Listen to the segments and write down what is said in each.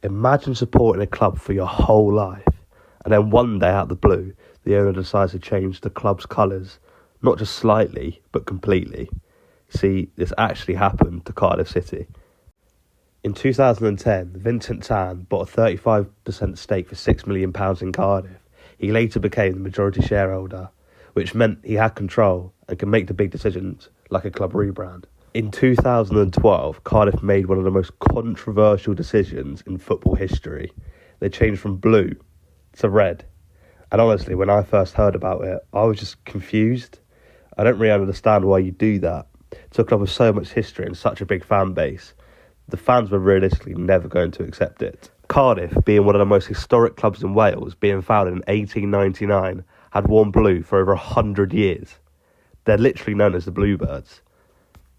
Imagine supporting a club for your whole life, and then one day out of the blue, the owner decides to change the club's colours, not just slightly, but completely. See, this actually happened to Cardiff City. In 2010, Vincent Tan bought a 35% stake for £6 million in Cardiff. He later became the majority shareholder, which meant he had control and could make the big decisions like a club rebrand. In 2012, Cardiff made one of the most controversial decisions in football history. They changed from blue to red. And honestly, when I first heard about it, I was just confused. I don't really understand why you do that. To a club with so much history and such a big fan base, the fans were realistically never going to accept it. Cardiff, being one of the most historic clubs in Wales, being founded in 1899, had worn blue for over 100 years. They're literally known as the Bluebirds.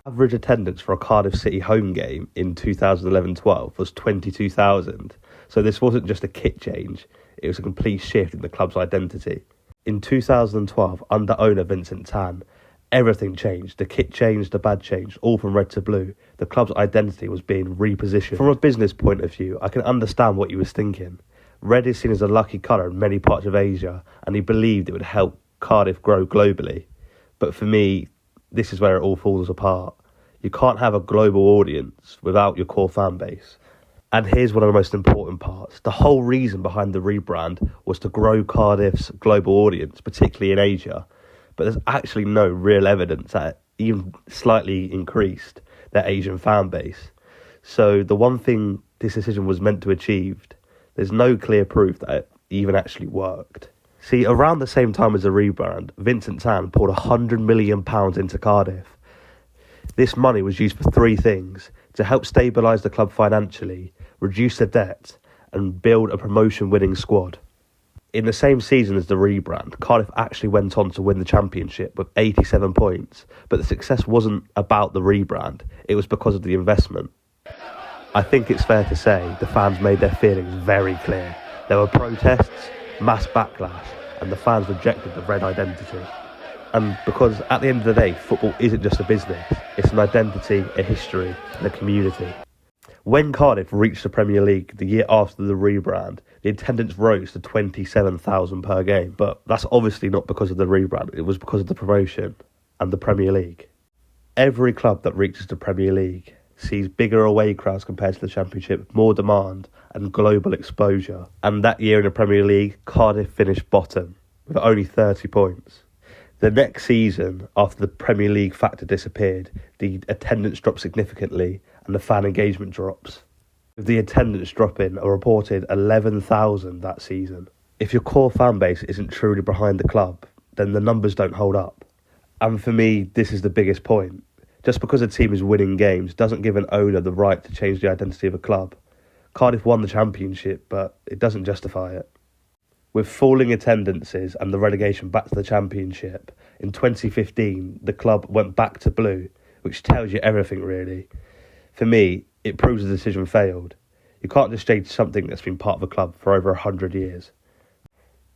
Average attendance for a Cardiff City home game in 2011-12 was 22,000. So this wasn't just a kit change, it was a complete shift in the club's identity. In 2012, under owner Vincent Tan, everything changed. The kit changed, the badge changed, all from red to blue. The club's identity was being repositioned. From a business point of view, I can understand what he was thinking. Red is seen as a lucky colour in many parts of Asia, and he believed it would help Cardiff grow globally. But for me, this is where it all falls apart. You can't have a global audience without your core fan base. And here's one of the most important parts. The whole reason behind the rebrand was to grow Cardiff's global audience, particularly in Asia. But there's actually no real evidence that it even slightly increased their Asian fan base. So the one thing this decision was meant to achieve, there's no clear proof that it even actually worked. See, around the same time as the rebrand, Vincent Tan poured £100 million into Cardiff. This money was used for three things: to help stabilise the club financially, reduce the debt, and build a promotion-winning squad. In the same season as the rebrand, Cardiff actually went on to win the championship with 87 points, but the success wasn't about the rebrand, it was because of the investment. I think it's fair to say the fans made their feelings very clear. There were protests, mass backlash, and the fans rejected the red identity. And because at the end of the day, football isn't just a business, it's an identity, a history, and a community. When Cardiff reached the Premier League the year after the rebrand, the attendance rose to 27,000 per game. But that's obviously not because of the rebrand, it was because of the promotion and the Premier League. Every club that reaches the Premier League sees bigger away crowds compared to the Championship, more demand and global exposure. And that year in the Premier League, Cardiff finished bottom with only 30 points. The next season, after the Premier League factor disappeared, the attendance dropped significantly and the fan engagement drops. With the attendance dropping, a reported 11,000 that season. If your core fan base isn't truly behind the club, then the numbers don't hold up. And for me, this is the biggest point. Just because a team is winning games doesn't give an owner the right to change the identity of a club. Cardiff won the championship, but it doesn't justify it. With falling attendances and the relegation back to the championship, in 2015 the club went back to blue, which tells you everything really. For me, it proves the decision failed. You can't just change something that's been part of a club for over 100 years.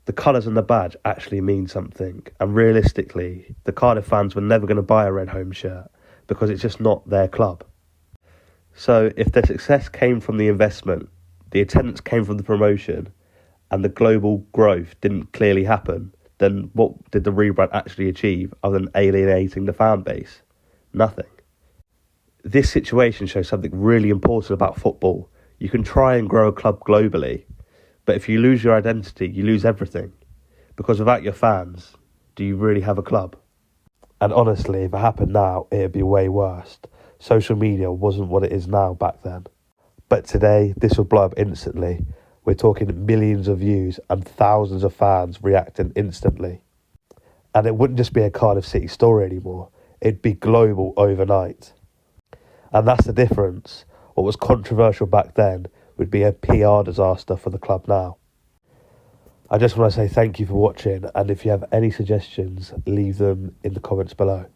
The colours and the badge actually mean something, and realistically, the Cardiff fans were never going to buy a red home shirt because it's just not their club. So if the success came from the investment, the attendance came from the promotion, and the global growth didn't clearly happen, then what did the rebrand actually achieve other than alienating the fan base? Nothing. This situation shows something really important about football. You can try and grow a club globally, but if you lose your identity, you lose everything. Because without your fans, do you really have a club? And honestly, if it happened now, it'd be way worse. Social media wasn't what it is now back then. But today, this will blow up instantly. We're talking millions of views and thousands of fans reacting instantly. And it wouldn't just be a Cardiff City story anymore. It'd be global overnight. And that's the difference. What was controversial back then would be a PR disaster for the club now. I just want to say thank you for watching, and if you have any suggestions, leave them in the comments below.